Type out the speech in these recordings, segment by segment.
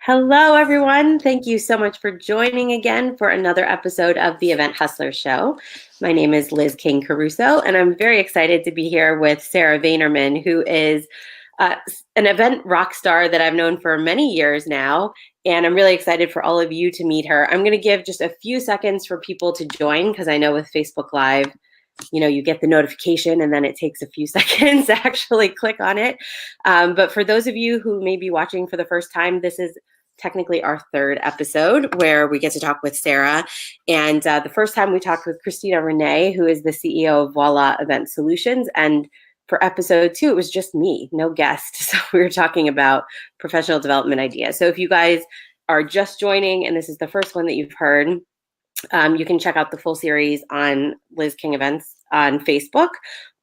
Hello, everyone. Thank you so much for joining again for another episode of the Event Hustler Show. My name is Liz King Caruso, and I'm very excited to be here with Sarah Vaynerman, who is an event rock star that I've known for many years now. And I'm really excited for all of you to meet her. I'm going to give just a few seconds for people to join because I know with Facebook Live, you get the notification and then it takes a few seconds to actually click on it. But for those of you who may be watching for the first time, this is technically our third episode where we get to talk with Sarah. And the first time we talked with Christina Renee, who is the CEO of Voila Event Solutions. And for episode 2, it was just me, no guest. So we were talking about professional development ideas. So if you guys are just joining and this is the first one that you've heard, you can check out the full series on Liz King Events on Facebook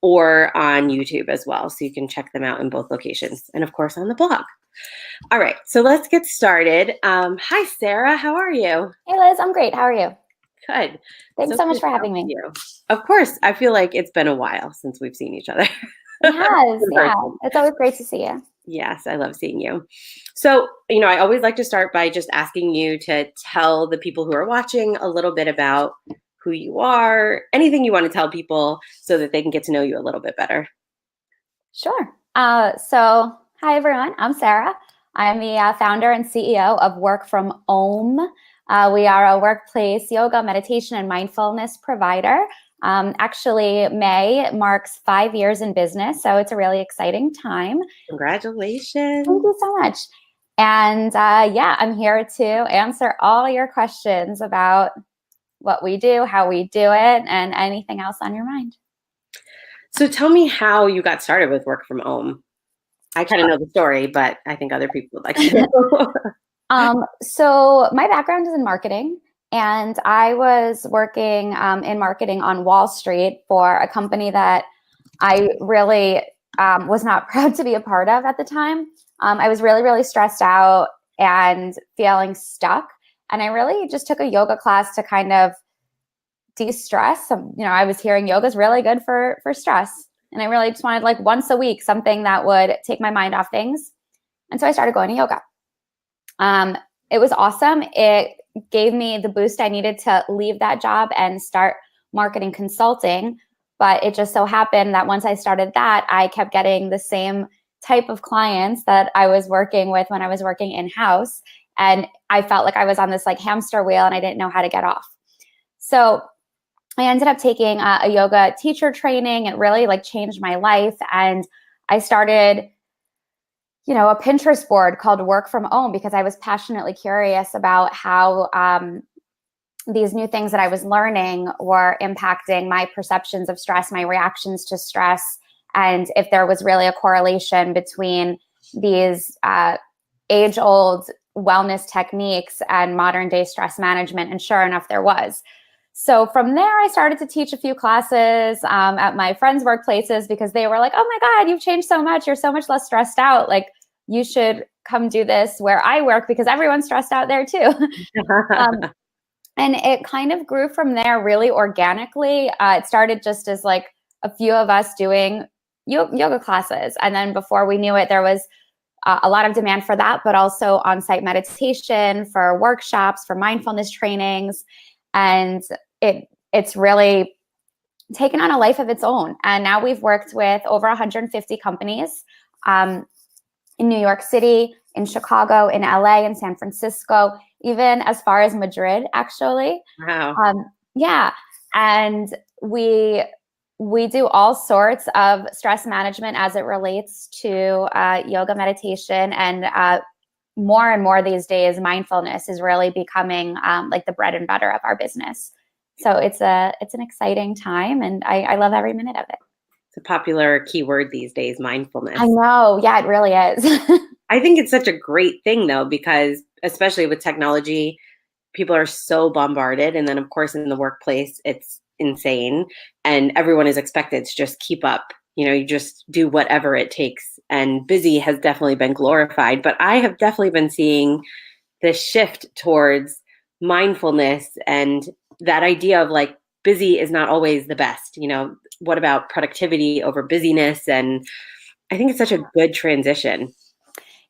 or on YouTube as well. So you can check them out in both locations and of course on the blog. All right, so let's get started. Hi, Sarah. How are you? Hey, Liz. I'm great. How are you? Good. Thanks so much for having me. Of course. I feel like it's been a while since we've seen each other. It has, yeah. It's always great to see you. Yes, I love seeing you. So, I always like to start by just asking you to tell the people who are watching a little bit about who you are, anything you want to tell people so that they can get to know you a little bit better. Sure. Hi, everyone. I'm Sarah. I'm the founder and CEO of Work From Om. We are a workplace yoga, meditation, and mindfulness provider. Actually, May marks 5 years in business, so it's a really exciting time. Congratulations. Thank you so much. And I'm here to answer all your questions about what we do, how we do it, and anything else on your mind. So tell me how you got started with Work From Om. I kind of know the story, but I think other people would like to know. So my background is in marketing, and I was working in marketing on Wall Street for a company that I really was not proud to be a part of at the time. I was really, really stressed out and feeling stuck. And I really just took a yoga class to kind of de-stress. I was hearing yoga is really good for stress. And I really just wanted like once a week, something that would take my mind off things. And so I started going to yoga. It was awesome. It gave me the boost I needed to leave that job and start marketing consulting. But it just so happened that once I started that, I kept getting the same type of clients that I was working with when I was working in-house. And I felt like I was on this like hamster wheel and I didn't know how to get off. So I ended up taking a yoga teacher training. It really like changed my life. And I started, a Pinterest board called Work From Om because I was passionately curious about how these new things that I was learning were impacting my perceptions of stress, my reactions to stress, and if there was really a correlation between these age-old wellness techniques and modern day stress management. And sure enough, there was. So from there, I started to teach a few classes at my friends' workplaces because they were like, oh my God, you've changed so much. You're so much less stressed out. Like, you should come do this where I work because everyone's stressed out there too. And it kind of grew from there really organically. It started just as like a few of us doing yoga classes. And then before we knew it, there was a lot of demand for that, but also on-site meditation, for workshops, for mindfulness trainings. And it's really taken on a life of its own. And now we've worked with over 150 companies in New York City, in Chicago, in LA, in San Francisco, even as far as Madrid, actually. Wow. Yeah. And we do all sorts of stress management as it relates to yoga, meditation, and more and more these days, mindfulness is really becoming like the bread and butter of our business. So it's an exciting time, and I love every minute of it. It's a popular keyword these days, mindfulness. I know. Yeah, it really is. I think it's such a great thing, though, because especially with technology, people are so bombarded. And then, of course, in the workplace, it's insane. And everyone is expected to just keep up. You just do whatever it takes. And busy has definitely been glorified. But I have definitely been seeing this shift towards mindfulness and that idea of like busy is not always the best. What about productivity over busyness? And I think it's such a good transition.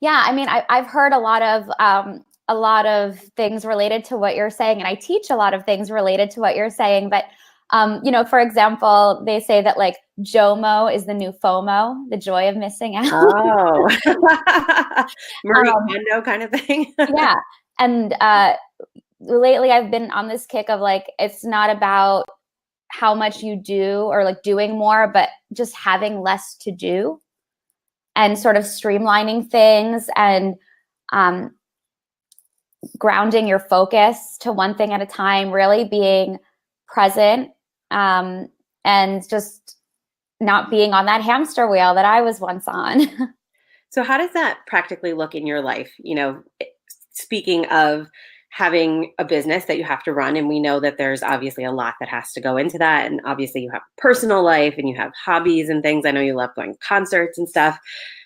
Yeah, I mean, I've heard a lot of things related to what you're saying, and I teach a lot of things related to what you're saying. But for example, they say that like JOMO is the new FOMO, the joy of missing out. Oh, Marie Kondo kind of thing. Yeah, and lately I've been on this kick of like, it's not about how much you do or like doing more, but just having less to do and sort of streamlining things and grounding your focus to one thing at a time, really being present, and just not being on that hamster wheel that I was once on. So how does that practically look in your life? Speaking of having a business that you have to run, and we know that there's obviously a lot that has to go into that. And obviously you have personal life and you have hobbies and things. I know you love going to concerts and stuff.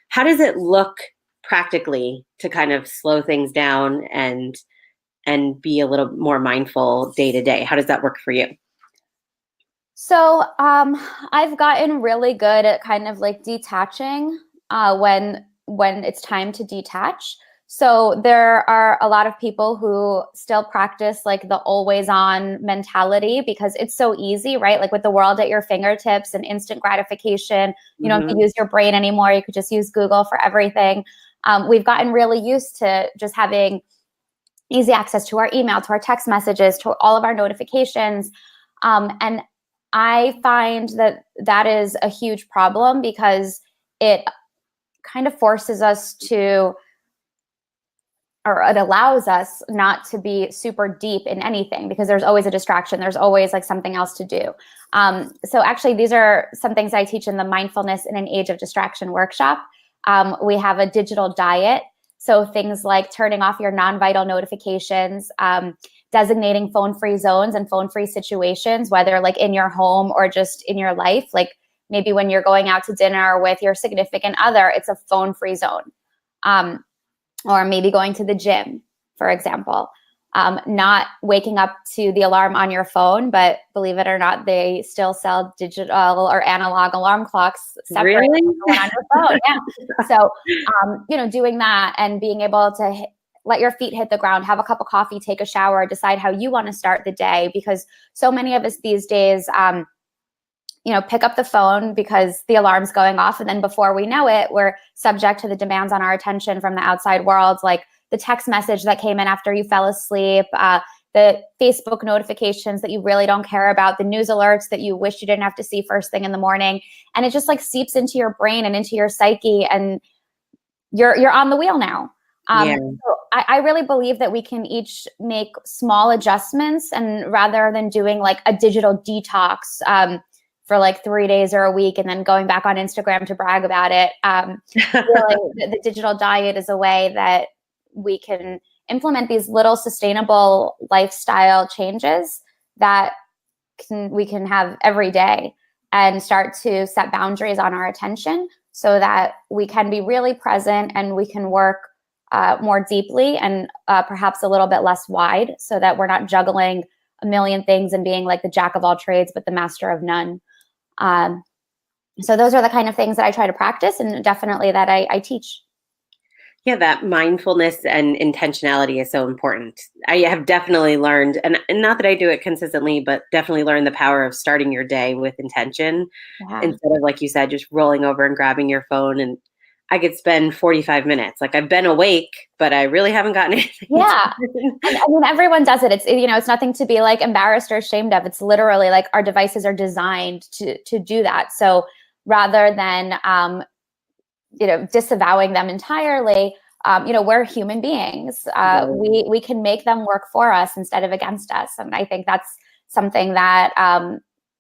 How does it look practically to kind of slow things down and be a little more mindful day to day? How does that work for you? So I've gotten really good at kind of like detaching when it's time to detach. So there are a lot of people who still practice like the always on mentality because it's so easy, right? Like with the world at your fingertips and instant gratification, you don't have to use your brain anymore. You could just use Google for everything. We've gotten really used to just having easy access to our email, to our text messages, to all of our notifications. And I find that is a huge problem because it kind of forces us to, or it allows us not to be super deep in anything because there's always a distraction. There's always like something else to do. So actually, these are some things I teach in the Mindfulness in an Age of Distraction workshop. We have a digital diet. So things like turning off your non-vital notifications, designating phone-free zones and phone-free situations, whether like in your home or just in your life. Like maybe when you're going out to dinner with your significant other, it's a phone-free zone. Or maybe going to the gym, for example. Not waking up to the alarm on your phone, but believe it or not, they still sell digital or analog alarm clocks separate Really? from the one on your phone. Yeah. So, doing that and being able to let your feet hit the ground, have a cup of coffee, take a shower, decide how you want to start the day. Because so many of us these days, pick up the phone because the alarm's going off. And then before we know it, we're subject to the demands on our attention from the outside world, like the text message that came in after you fell asleep, the Facebook notifications that you really don't care about, the news alerts that you wish you didn't have to see first thing in the morning. And it just like seeps into your brain and into your psyche, and you're on the wheel now. So I really believe that we can each make small adjustments, and rather than doing like a digital detox, for like 3 days or a week and then going back on Instagram to brag about it. Really, the digital diet is a way that we can implement these little sustainable lifestyle changes that we can have every day and start to set boundaries on our attention so that we can be really present and we can work more deeply and perhaps a little bit less wide, so that we're not juggling a million things and being like the jack of all trades but the master of none. So those are the kind of things that I try to practice, and definitely that I teach. Yeah, that mindfulness and intentionality is so important. I have definitely learned, and not that I do it consistently, but definitely learned the power of starting your day with intention instead of, like you said, just rolling over and grabbing your phone. And I could spend 45 minutes. Like I've been awake, but I really haven't gotten anything. Yeah. And I mean, everyone does it. It's nothing to be like embarrassed or ashamed of. It's literally like our devices are designed to do that. So rather than, disavowing them entirely, we're human beings. We can make them work for us instead of against us. And I think that's something that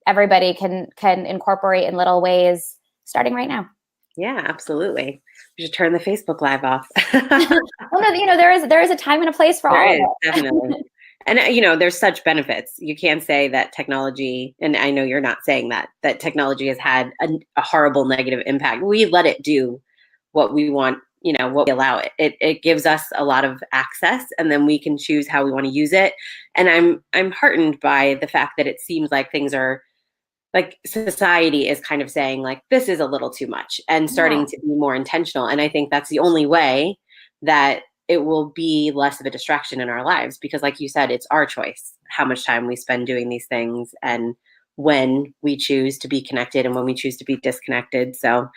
everybody can incorporate in little ways starting right now. Yeah, absolutely. We should turn the Facebook Live off. Well, no, there is a time and a place for all of it. Definitely. And, there's such benefits. You can't say that technology, and I know you're not saying that technology has had a horrible negative impact. We let it do what we want, what we allow it. It gives us a lot of access, and then we can choose how we want to use it. And I'm heartened by the fact that it seems like things are like society is kind of saying like, this is a little too much and starting to be more intentional. And I think that's the only way that it will be less of a distraction in our lives, because like you said, it's our choice how much time we spend doing these things and when we choose to be connected and when we choose to be disconnected. So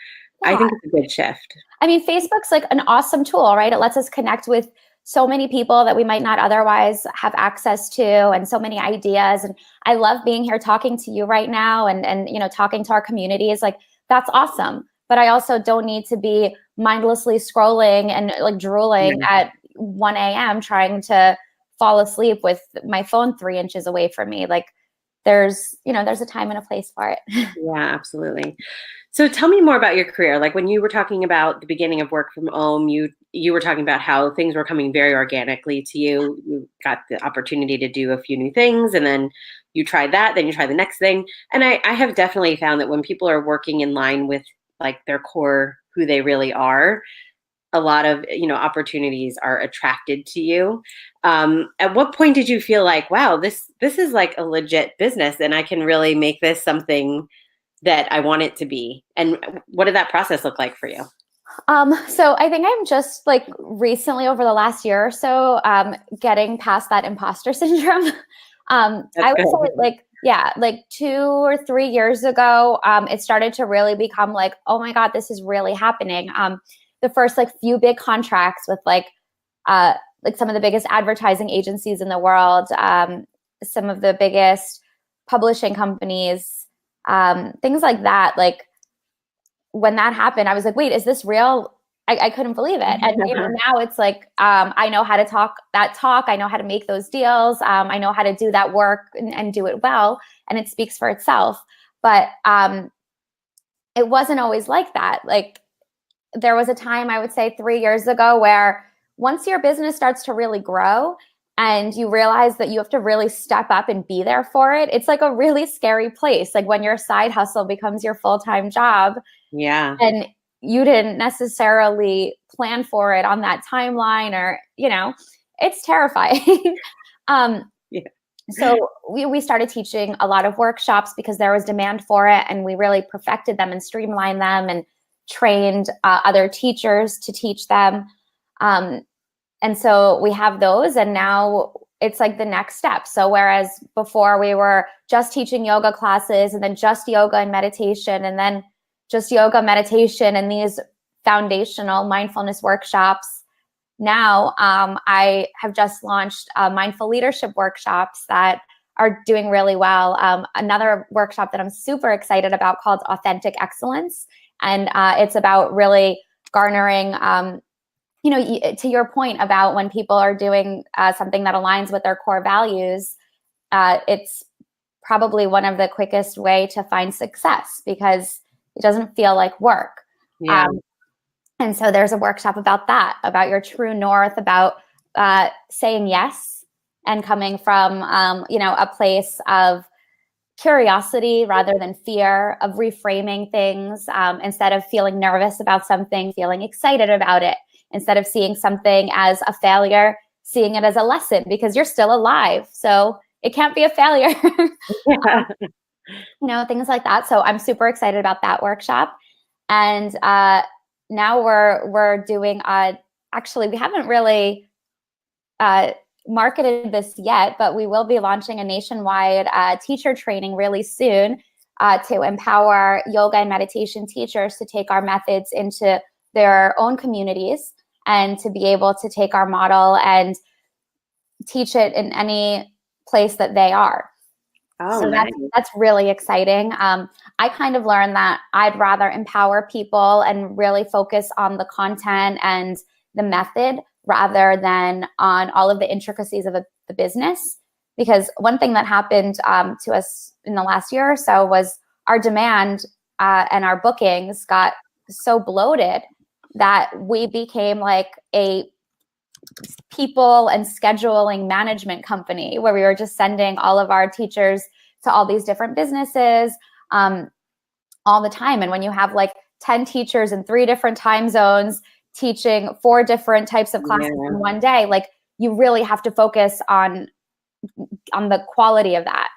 I think it's a good shift. I mean, Facebook's like an awesome tool, right? It lets us connect with so many people that we might not otherwise have access to, and so many ideas. And I love being here talking to you right now and you know, talking to our communities. Like, that's awesome. But I also don't need to be mindlessly scrolling and like drooling at 1 a.m. trying to fall asleep with my phone 3 inches away from me. Like, there's a time and a place for it. Yeah, absolutely. So tell me more about your career. Like when you were talking about the beginning of work from home, you were talking about how things were coming very organically to you. You got the opportunity to do a few new things, and then you tried that, then you tried the next thing. And I have definitely found that when people are working in line with like their core, who they really are, a lot of, opportunities are attracted to you. At what point did you feel like, wow, this is like a legit business and I can really make this something that I want it to be? And what did that process look like for you? So I think I'm just like recently over the last year or so, getting past that imposter syndrome. I would say like 2 or 3 years ago, it started to really become like, oh my God, this is really happening. The first like few big contracts with like some of the biggest advertising agencies in the world, some of the biggest publishing companies, things like that. Like when that happened, I was like, wait, is this real? I couldn't believe it. And now it's like, I know how to talk that talk. I know how to make those deals. I know how to do that work and do it well. And it speaks for itself. But it wasn't always like that. Like there was a time, I would say 3 years ago, where once your business starts to really grow and you realize that you have to really step up and be there for it, it's like a really scary place. Like when your side hustle becomes your full-time job. Yeah. And you didn't necessarily plan for it on that timeline, or, it's terrifying. So we started teaching a lot of workshops because there was demand for it, and we really perfected them and streamlined them and trained other teachers to teach them. And so we have those, and now it's like the next step. So whereas before we were just teaching yoga classes and then just yoga and meditation and then just yoga, meditation, and these foundational mindfulness workshops, now I have just launched mindful leadership workshops that are doing really well. Another workshop that I'm super excited about called Authentic Excellence. And it's about really garnering, to your point about when people are doing something that aligns with their core values, it's probably one of the quickest way to find success because it doesn't feel like work. Yeah. And so there's a workshop about that, about your true north, about saying yes and coming from, a place of curiosity rather than fear, of reframing things, instead of feeling nervous about something, feeling excited about it, instead of seeing something as a failure, seeing it as a lesson because you're still alive. So it can't be a failure. Things like that. So I'm super excited about that workshop. And now we're doing, actually, we haven't really marketed this yet, but we will be launching a nationwide teacher training really soon to empower yoga and meditation teachers to take our methods into their own communities and to be able to take our model and teach it in any place that they are. Oh, so nice. that's really exciting. I kind of learned that I'd rather empower people and really focus on the content and the method rather than on all of the intricacies of the business. Because one thing that happened to us in the last year or so was our demand and our bookings got so bloated that we became like a people and scheduling management company where we were just sending all of our teachers to all these different businesses all the time. And when you have like 10 teachers in 3 different time zones teaching 4 different types of classes in one day, like you really have to focus on the quality of that.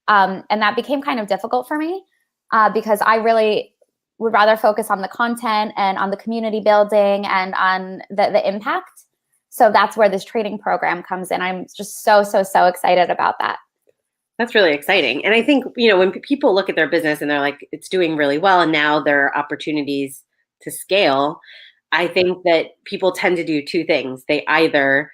And that became kind of difficult for me because I really would rather focus on the content and on the community building and on the impact. So that's where this training program comes in. I'm just so excited about that. That's really exciting. And I think, when people look at their business and they're like, it's doing really well, and now there are opportunities to scale, I think that people tend to do two things. They either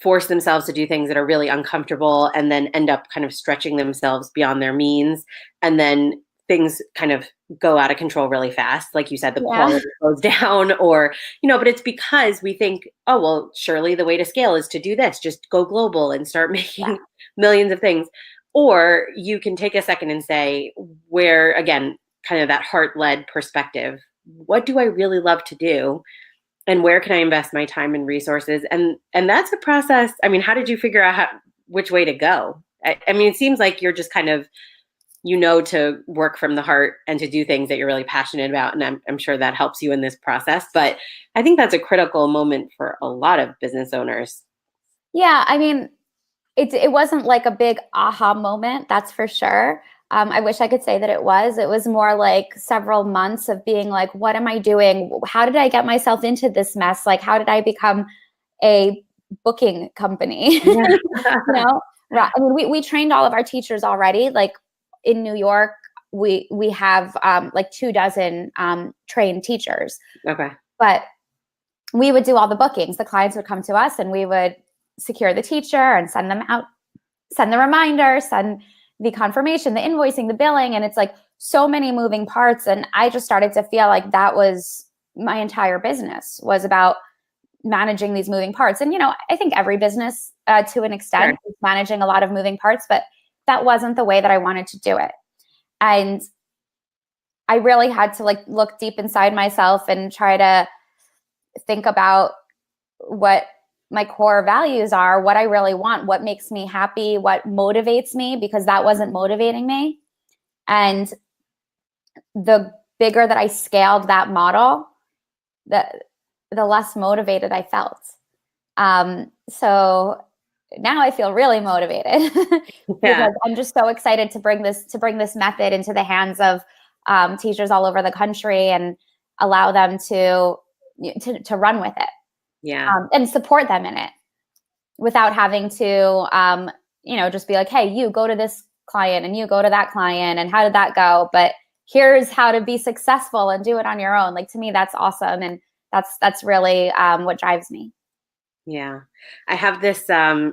force themselves to do things that are really uncomfortable and then end up kind of stretching themselves beyond their means. And then things kind of go out of control really fast. Like you said, the quality goes down, or, but it's because we think, oh, well, surely the way to scale is to do this, just go global and start making millions of things. Or you can take a second and say, where, again, kind of that heart-led perspective, what do I really love to do? And where can I invest my time and resources? And that's a process. I mean, how did you figure out which way to go? I mean, it seems like you're just kind of, to work from the heart and to do things that you're really passionate about. And I'm sure that helps you in this process. But I think that's a critical moment for a lot of business owners. Yeah, I mean, it wasn't like a big aha moment, that's for sure. I wish I could say that it was. It was more like several months of being like, what am I doing? How did I get myself into this mess? Like, how did I become a booking company? Yeah. Right. I mean, we trained all of our teachers already. Like in New York, we have like 24 trained teachers. Okay. But we would do all the bookings. The clients would come to us and we would secure the teacher and send them out, send the reminder, send the confirmation, the invoicing, the billing. And it's like so many moving parts. And I just started to feel like that was my entire business, was about managing these moving parts. And, I think every business to an extent is managing a lot of moving parts, but that wasn't the way that I wanted to do it. And I really had to look deep inside myself and try to think about what my core values are, what I really want, what makes me happy, what motivates me, because that wasn't motivating me. And the bigger that I scaled that model, the less motivated I felt. So now I feel really motivated because I'm just so excited to bring this method into the hands of teachers all over the country and allow them to run with it. Yeah. And support them in it without having to, just be like, hey, you go to this client and you go to that client and how did that go? But here's how to be successful and do it on your own. Like, to me, that's awesome. And that's really what drives me. Yeah. I have this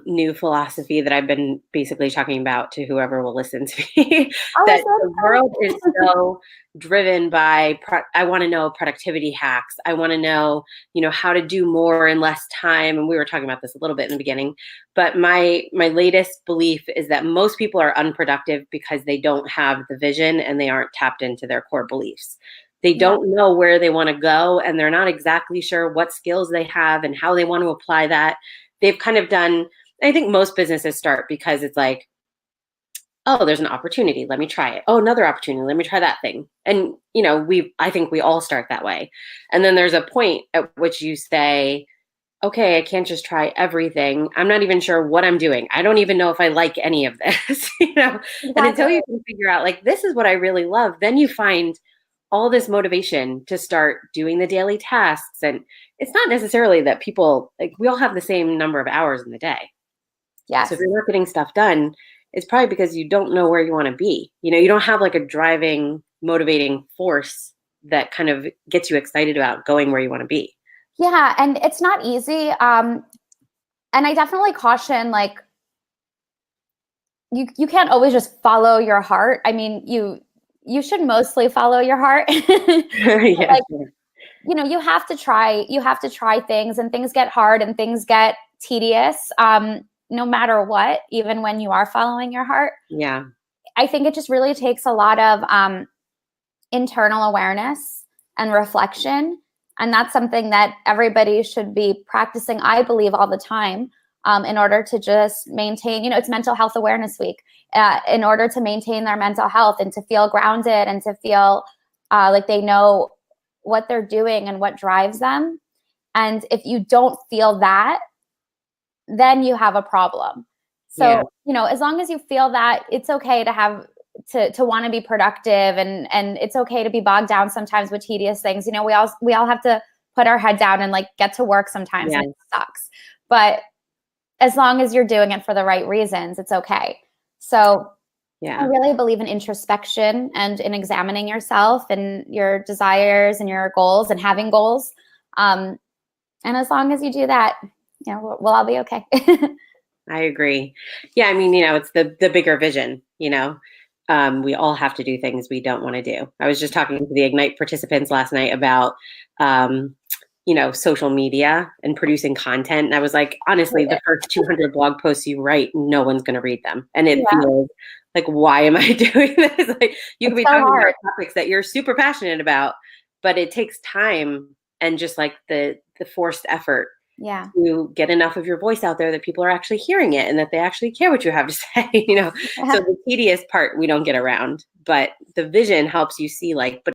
new philosophy that I've been basically talking about to whoever will listen to me, that the world is so driven by, I want to know productivity hacks. I want to know, how to do more in less time. And we were talking about this a little bit in the beginning, but my latest belief is that most people are unproductive because they don't have the vision and they aren't tapped into their core beliefs. They don't know where they want to go, and they're not exactly sure what skills they have and how they want to apply that. They've kind of done, I think most businesses start because it's like, oh, there's an opportunity. Let me try it. Oh, another opportunity. Let me try that thing. And, I think we all start that way. And then there's a point at which you say, okay, I can't just try everything. I'm not even sure what I'm doing. I don't even know if I like any of this, And until you can figure out, like, this is what I really love, then you find all this motivation to start doing the daily tasks. And it's not necessarily that people, like, we all have the same number of hours in the day. Yes. So if you're not getting stuff done, it's probably because you don't know where you want to be. You don't have like a driving, motivating force that kind of gets you excited about going where you want to be. Yeah. And it's not easy. And I definitely caution, like, you can't always just follow your heart. I mean, you should mostly follow your heart. Yeah. Like, you have to try things, and things get hard and things get tedious, no matter what, even when you are following your heart. Yeah. I think it just really takes a lot of internal awareness and reflection. And that's something that everybody should be practicing, I believe, all the time, in order to just maintain, it's Mental Health Awareness Week, in order to maintain their mental health and to feel grounded and to feel like they know what they're doing and what drives them. And if you don't feel that, then you have a problem. So, as long as you feel that it's okay to have to want to be productive, and it's okay to be bogged down sometimes with tedious things. We all have to put our head down and like get to work sometimes, and it sucks. But as long as you're doing it for the right reasons, it's okay. So I really believe in introspection and in examining yourself and your desires and your goals and having goals. And as long as you do that, we'll all be okay. I agree. Yeah, I mean, it's the bigger vision, we all have to do things we don't want to do. I was just talking to the Ignite participants last night about, social media and producing content. And I was like, honestly, the first 200 blog posts you write, no one's going to read them. And it feels like, why am I doing this? Like, you could be talking about topics that you're super passionate about, but it takes time and just like the forced effort to get enough of your voice out there that people are actually hearing it and that they actually care what you have to say, So the tedious part we don't get around, but the vision helps you see like, but